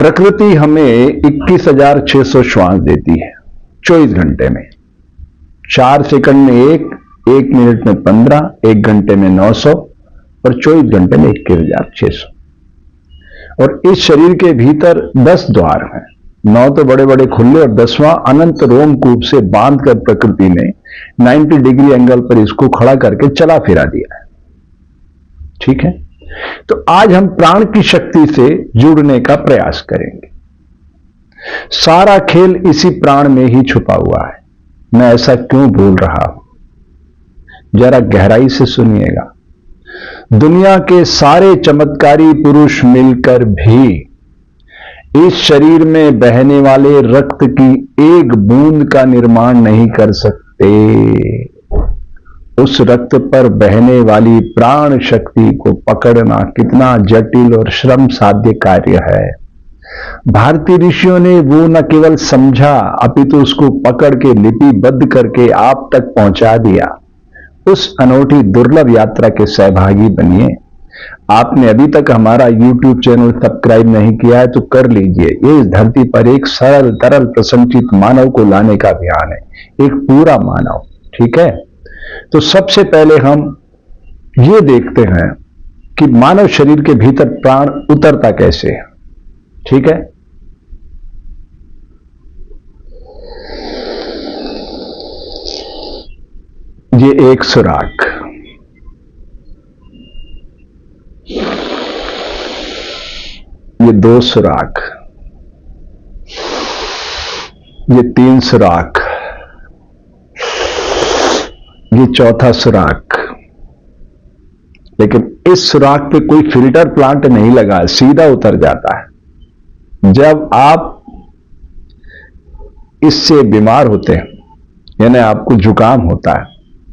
प्रकृति हमें 21,600 श्वास देती है 24 घंटे में। 4 सेकंड में 1 मिनट में 15, 1 घंटे में 900 और 24 घंटे में 21,600। और इस शरीर के भीतर 10 द्वार हैं, 9 तो बड़े बड़े खुले और 10वां अनंत रोमकूप से बांधकर प्रकृति ने 90 डिग्री एंगल पर इसको खड़ा करके चला फिरा दिया है। ठीक है, तो आज हम प्राण की शक्ति से जुड़ने का प्रयास करेंगे। सारा खेल इसी प्राण में ही छुपा हुआ है। मैं ऐसा क्यों बोल रहा हूं, जरा गहराई से सुनिएगा। दुनिया के सारे चमत्कारी पुरुष मिलकर भी इस शरीर में बहने वाले रक्त की एक बूंद का निर्माण नहीं कर सकते। उस रक्त पर बहने वाली प्राण शक्ति को पकड़ना कितना जटिल और श्रम साध्य कार्य है। भारतीय ऋषियों ने वो न केवल समझा अपितु उसको पकड़ के लिपिबद्ध करके आप तक पहुंचा दिया। उस अनोखी दुर्लभ यात्रा के सहभागी बनिए। आपने अभी तक हमारा YouTube चैनल सब्सक्राइब नहीं किया है तो कर लीजिए। ये इस धरती पर एक सरल तरल प्रसन्नचित मानव को लाने का अभियान है, एक पूरा मानव। ठीक है, तो सबसे पहले हम ये देखते हैं कि मानव शरीर के भीतर प्राण उतरता कैसे है। ठीक है, ये एक सुराख, ये 2 सुराख, ये 3 सुराख, ये 4था सुराख। लेकिन इस सुराख पे कोई फिल्टर प्लांट नहीं लगा, सीधा उतर जाता है। जब आप इससे बीमार होते हैं, यानी आपको जुकाम होता है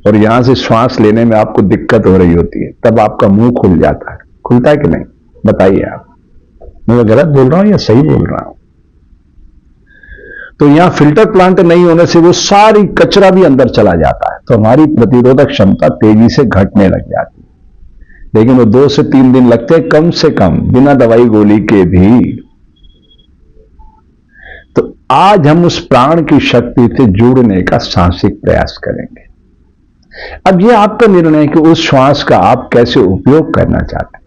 और यहां से श्वास लेने में आपको दिक्कत हो रही होती है, तब आपका मुंह खुल जाता है। खुलता है कि नहीं, बताइए आप। मैं गलत बोल रहा हूं या सही बोल रहा हूं? तो यहां फिल्टर प्लांट नहीं होने से वो सारी कचरा भी अंदर चला जाता है, तो हमारी प्रतिरोधक क्षमता तेजी से घटने लग जाती है। लेकिन वो 2 से 3 दिन लगते हैं कम से कम, बिना दवाई गोली के भी। तो आज हम उस प्राण की शक्ति से जुड़ने का साहसिक प्रयास करेंगे। अब यह आपका निर्णय है कि उस श्वास का आप कैसे उपयोग करना चाहते हैं।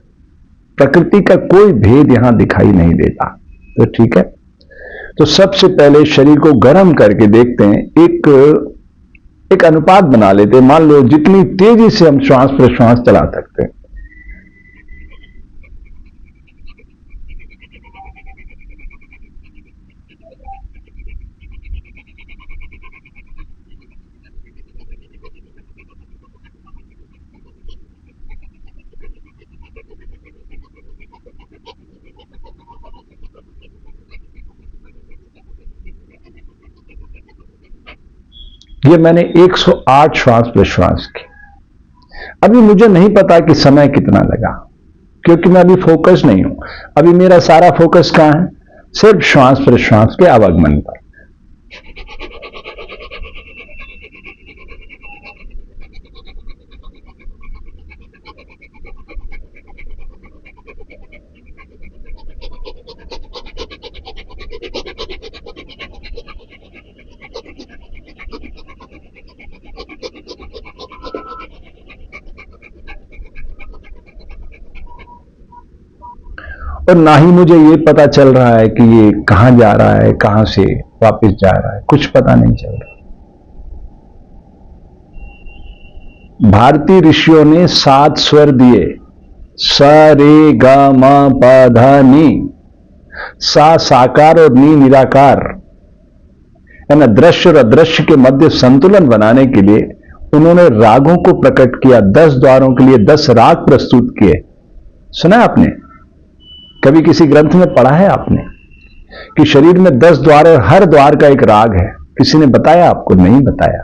प्रकृति का कोई भेद यहां दिखाई नहीं देता। तो ठीक है, तो सबसे पहले शरीर को गर्म करके देखते हैं। एक अनुपात बना लेते हैं। मान लो जितनी तेजी से हम श्वास प्रश्वास चला सकते हैं, ये मैंने 108 श्वास प्रश्वास की। अभी मुझे नहीं पता कि समय कितना लगा, क्योंकि मैं अभी फोकस नहीं हूं। अभी मेरा सारा फोकस कहां है? सिर्फ श्वास प्रश्वास के आवागमन पर। और ना ही मुझे ये पता चल रहा है कि ये कहां जा रहा है, कहां से वापस जा रहा है, कुछ पता नहीं चल रहा। भारतीय ऋषियों ने 7 स्वर दिए, स रे ग म प ध नि। सा साकार और नी निराकार, यानी दृश्य और अदृश्य के मध्य संतुलन बनाने के लिए उन्होंने रागों को प्रकट किया। 10 द्वारों के लिए 10 राग प्रस्तुत किए। सुना आपने? कभी किसी ग्रंथ में पढ़ा है आपने कि शरीर में 10 द्वार और हर द्वार का एक राग है? किसी ने बताया आपको? नहीं बताया।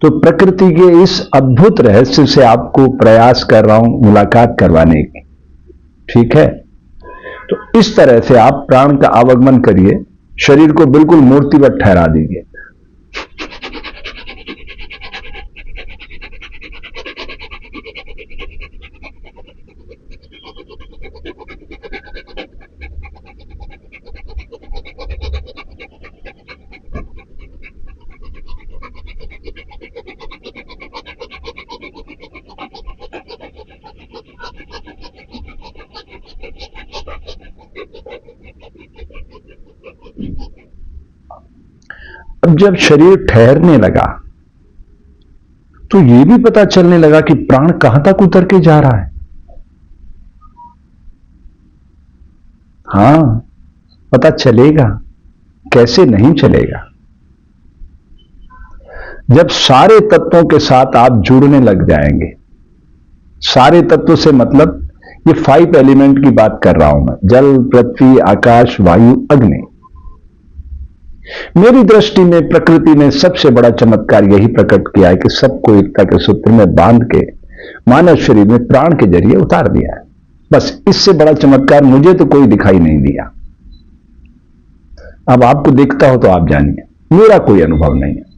तो प्रकृति के इस अद्भुत रहस्य से आपको प्रयास कर रहा हूं मुलाकात करवाने की। ठीक है, तो इस तरह से आप प्राण का आवागमन करिए, शरीर को बिल्कुल मूर्तिवत ठहरा दीजिए। अब जब शरीर ठहरने लगा तो यह भी पता चलने लगा कि प्राण कहां तक उतर के जा रहा है। हां, पता चलेगा, कैसे नहीं चलेगा। जब सारे तत्वों के साथ आप जुड़ने लग जाएंगे, सारे तत्वों से मतलब ये 5 एलिमेंट की बात कर रहा हूं मैं, जल, पृथ्वी, आकाश, वायु, अग्नि। मेरी दृष्टि में प्रकृति ने सबसे बड़ा चमत्कार यही प्रकट किया है कि सबको एकता के सूत्र में बांध के मानव शरीर में प्राण के जरिए उतार दिया है। बस इससे बड़ा चमत्कार मुझे तो कोई दिखाई नहीं दिया। अब आपको दिखता हो तो आप जानिए, मेरा कोई अनुभव नहीं है।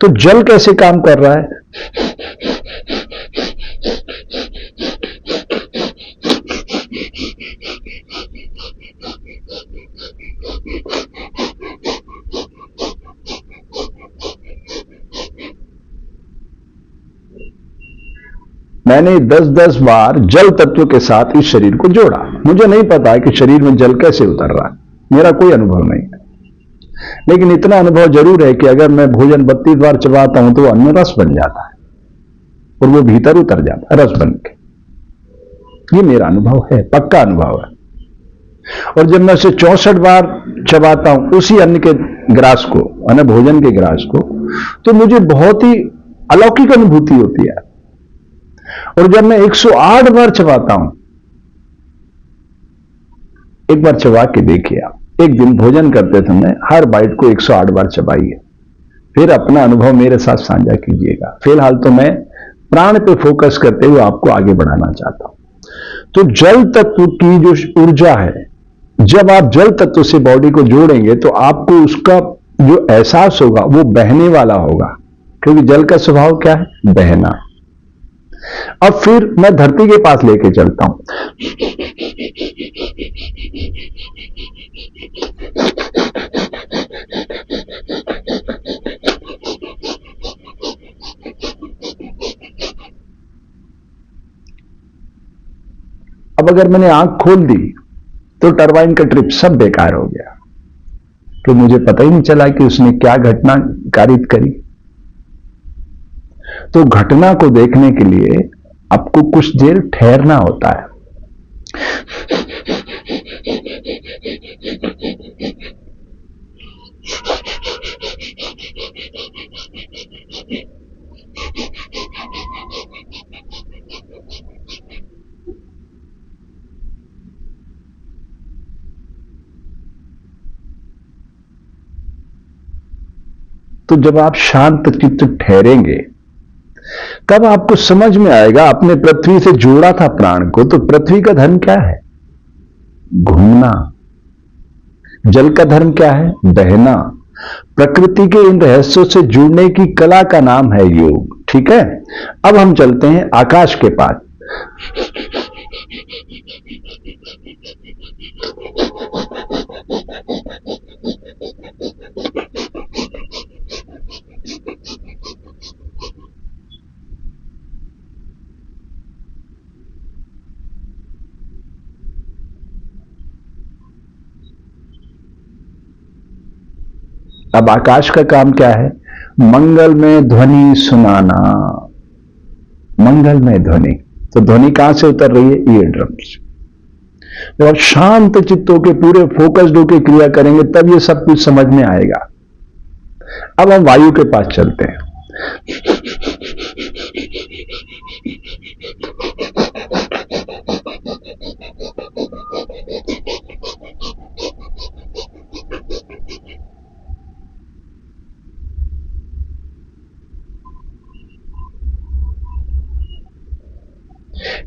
तो जल कैसे काम कर रहा है? मैंने 10-10 बार जल तत्व के साथ इस शरीर को जोड़ा। मुझे नहीं पता है कि शरीर में जल कैसे उतर रहा है, मेरा कोई अनुभव नहीं है। लेकिन इतना अनुभव जरूर है कि अगर मैं भोजन 32 बार चबाता हूं तो अन्न रस बन जाता है और वो भीतर उतर जाता है रस बन के। ये मेरा अनुभव है, पक्का अनुभव है। और जब मैं उसे 64 बार चबाता हूं उसी अन्न के ग्रास को, अन्न भोजन के ग्रास को, तो मुझे बहुत ही अलौकिक अनुभूति होती है। और जब मैं 108 बार चबाता हूं, एक बार चबा के देखिए आप, एक दिन भोजन करते समय हर बाइट को 108 बार चबाइए, फिर अपना अनुभव मेरे साथ साझा कीजिएगा। फिलहाल तो मैं प्राण पे फोकस करते हुए आपको आगे बढ़ाना चाहता हूं। तो जल तत्व की जो ऊर्जा है, जब आप जल तत्व से बॉडी को जोड़ेंगे तो आपको उसका जो एहसास होगा वो बहने वाला होगा, क्योंकि जल का स्वभाव क्या है? बहना। अब फिर मैं धरती के पास लेके चलता हूं। अब अगर मैंने आंख खोल दी तो टरबाइन का ट्रिप सब बेकार हो गया, तो मुझे पता ही नहीं चला कि उसने क्या घटना कारित करी। तो घटना को देखने के लिए आपको कुछ देर ठहरना होता है। तो जब आप शांत चित्त ठहरेंगे तब आपको समझ में आएगा, अपने पृथ्वी से जोड़ा था प्राण को, तो पृथ्वी का धर्म क्या है? घूमना। जल का धर्म क्या है? बहना। प्रकृति के इन रहस्यों से जुड़ने की कला का नाम है योग। ठीक है, अब हम चलते हैं आकाश के पास। अब आकाश का काम क्या है? मंगलमय ध्वनि सुनाना। मंगलमय ध्वनि, तो ध्वनि कहां से उतर रही है? ईयर ड्रम से। जब आप शांत चित्त होकर पूरे फोकस्ड होकर क्रिया करेंगे तब ये सब कुछ समझ में आएगा। अब हम वायु के पास चलते हैं।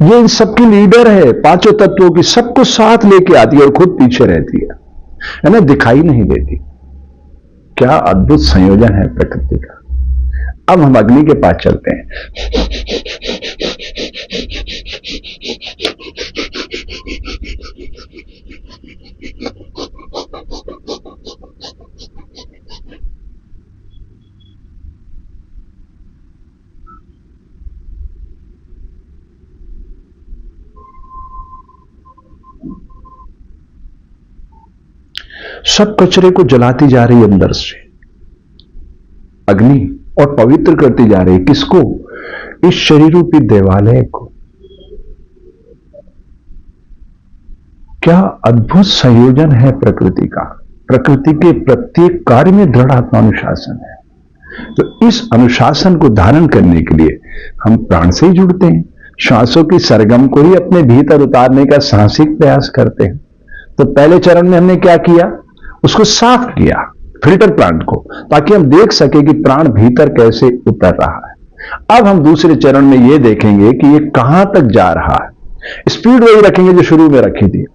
ये इन सबकी लीडर है, पांचों तत्वों की, सबको साथ लेके आती है और खुद पीछे रहती है ना, दिखाई नहीं देती। क्या अद्भुत संयोजन है प्रकृति का। अब हम अग्नि के पास चलते हैं। सब कचरे को जलाती जा रही है अंदर से। अग्नि और पवित्र करती जा रही है। किसको? इस शरीर रूपी देवालय को। क्या अद्भुत संयोजन है प्रकृति का। प्रकृति के प्रत्येक कार्य में दृढ़ आत्मानुशासन है। तो इस अनुशासन को धारण करने के लिए हम प्राण से ही जुड़ते हैं, श्वासों की सरगम को ही अपने भीतर उतारने का साहसिक प्रयास करते हैं। तो पहले चरण में हमने क्या किया? उसको साफ किया, फिल्टर प्लांट को, ताकि हम देख सके कि प्राण भीतर कैसे उतर रहा है। अब हम दूसरे चरण में यह देखेंगे कि ये कहां तक जा रहा है। स्पीड वही रखेंगे जो शुरू में रखी थी।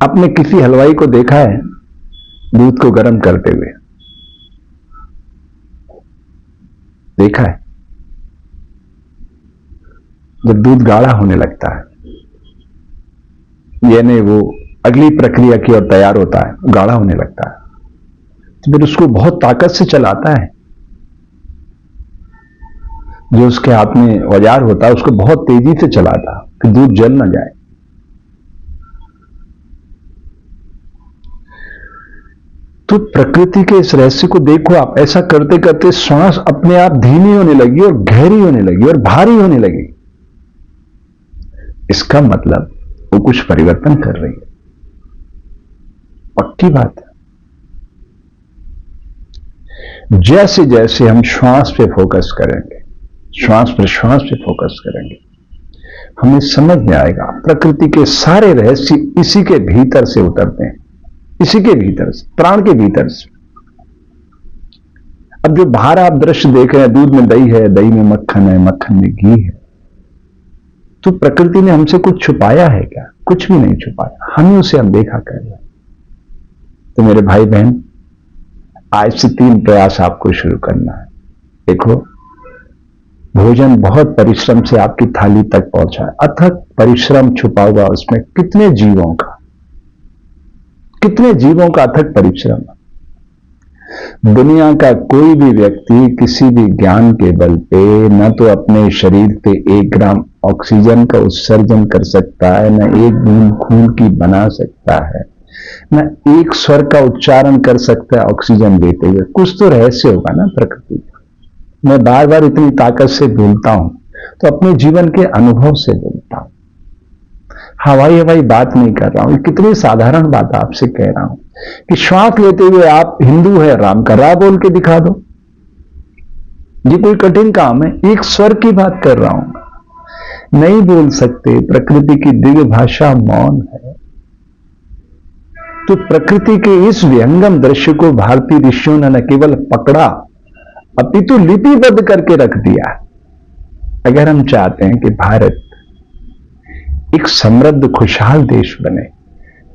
आपने किसी हलवाई को देखा है दूध को गर्म करते हुए? देखा है? जब दूध गाढ़ा होने लगता है, यानी वो अगली प्रक्रिया की ओर तैयार होता है, गाढ़ा होने लगता है, तो फिर उसको बहुत ताकत से चलाता है। जो उसके हाथ में औजार होता है उसको बहुत तेजी से चलाता है कि दूध जल ना जाए। तो प्रकृति के इस रहस्य को देखो आप। ऐसा करते करते श्वास अपने आप धीमी होने लगी और गहरी होने लगी और भारी होने लगी। इसका मतलब वो कुछ परिवर्तन कर रही है, पक्की बात है। जैसे जैसे हम श्वास पे फोकस करेंगे, श्वास प्रश्वास पे फोकस करेंगे, हमें समझ में आएगा प्रकृति के सारे रहस्य इसी के भीतर से उतरते हैं, इसी के भीतर से, प्राण के भीतर से। अब जो बाहर आप दृश्य देख रहे हैं, दूध में दही है, दही में मक्खन है, मक्खन में घी है, तो प्रकृति ने हमसे कुछ छुपाया है क्या? कुछ भी नहीं छुपाया, हम ही उसे अनदेखा कर रहे हैं। तो मेरे भाई बहन, आज से 3 प्रयास आपको शुरू करना है। देखो, भोजन बहुत परिश्रम से आपकी थाली तक पहुंचा है, अथक परिश्रम छुपा हुआ उसमें। कितने जीवों का अथक परिश्रम। दुनिया का कोई भी व्यक्ति किसी भी ज्ञान के बल पे न तो अपने शरीर पे 1 ग्राम ऑक्सीजन का उत्सर्जन कर सकता है, न 1 बूंद खून की बना सकता है, न 1 स्वर का उच्चारण कर सकता है ऑक्सीजन देते हुए। कुछ तो रहस्य होगा ना प्रकृति का। मैं बार बार इतनी ताकत से बोलता हूं तो अपने जीवन के अनुभव से बोलता हूं। हवाई हवाई बात नहीं कर रहा हूं, कितनी साधारण बात आपसे कह रहा हूं कि श्वास लेते हुए आप हिंदू है, राम का रा बोल के दिखा दो। ये कोई कठिन काम है? एक स्वर की बात कर रहा हूं। नहीं बोल सकते, प्रकृति की दिव्य भाषा मौन है। तो प्रकृति के इस विहंगम दृश्य को भारतीय ऋषियों ने न केवल पकड़ा अपितु लिपिबद्ध करके रख दिया। अगर हम चाहते हैं कि भारत एक समृद्ध खुशहाल देश बने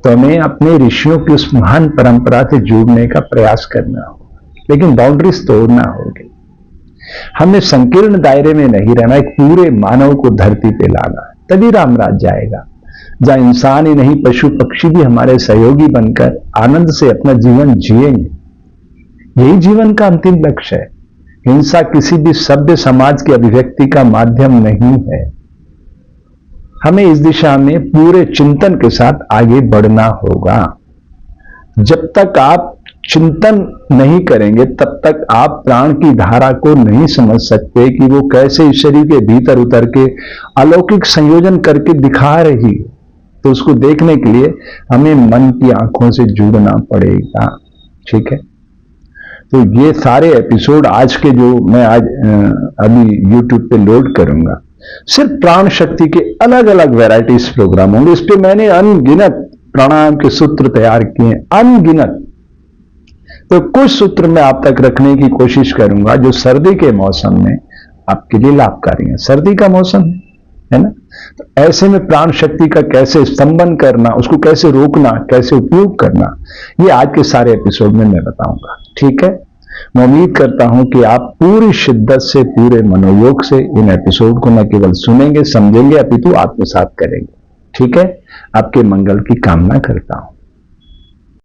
तो हमें अपने ऋषियों की उस महान परंपरा से जुड़ने का प्रयास करना होगा, लेकिन बाउंड्रीज तोड़ना होगी। हमें संकीर्ण दायरे में नहीं रहना, एक पूरे मानव को धरती पे लाना, तभी राम राज्य आएगा, जहां इंसान ही नहीं पशु पक्षी भी हमारे सहयोगी बनकर आनंद से अपना जीवन जिएंगे। यही जीवन का अंतिम लक्ष्य है। हिंसा किसी भी सभ्य समाज की अभिव्यक्ति का माध्यम नहीं है। हमें इस दिशा में पूरे चिंतन के साथ आगे बढ़ना होगा। जब तक आप चिंतन नहीं करेंगे तब तक आप प्राण की धारा को नहीं समझ सकते कि वो कैसे इस शरीर के भीतर उतर के अलौकिक संयोजन करके दिखा रही है। तो उसको देखने के लिए हमें मन की आंखों से जुड़ना पड़ेगा। ठीक है, तो ये सारे एपिसोड आज के जो मैं आज अभी YouTube पे लोड करूंगा, सिर्फ प्राण शक्ति के अलग अलग वैरायटीज प्रोग्राम होंगे। इस पे मैंने अनगिनत प्राणायाम के सूत्र तैयार किए, अनगिनत। तो कुछ सूत्र मैं आप तक रखने की कोशिश करूंगा जो सर्दी के मौसम में आपके लिए लाभकारी है। सर्दी का मौसम है ना, तो ऐसे में प्राण शक्ति का कैसे स्तंभन करना, उसको कैसे रोकना, कैसे उपयोग करना, ये आज के सारे एपिसोड में मैं बताऊंगा। ठीक है, मैं उम्मीद करता हूं कि आप पूरी शिद्दत से, पूरे मनोयोग से इन एपिसोड को न केवल सुनेंगे, समझेंगे, अपितु आत्मसात करेंगे। ठीक है, आपके मंगल की कामना करता हूं।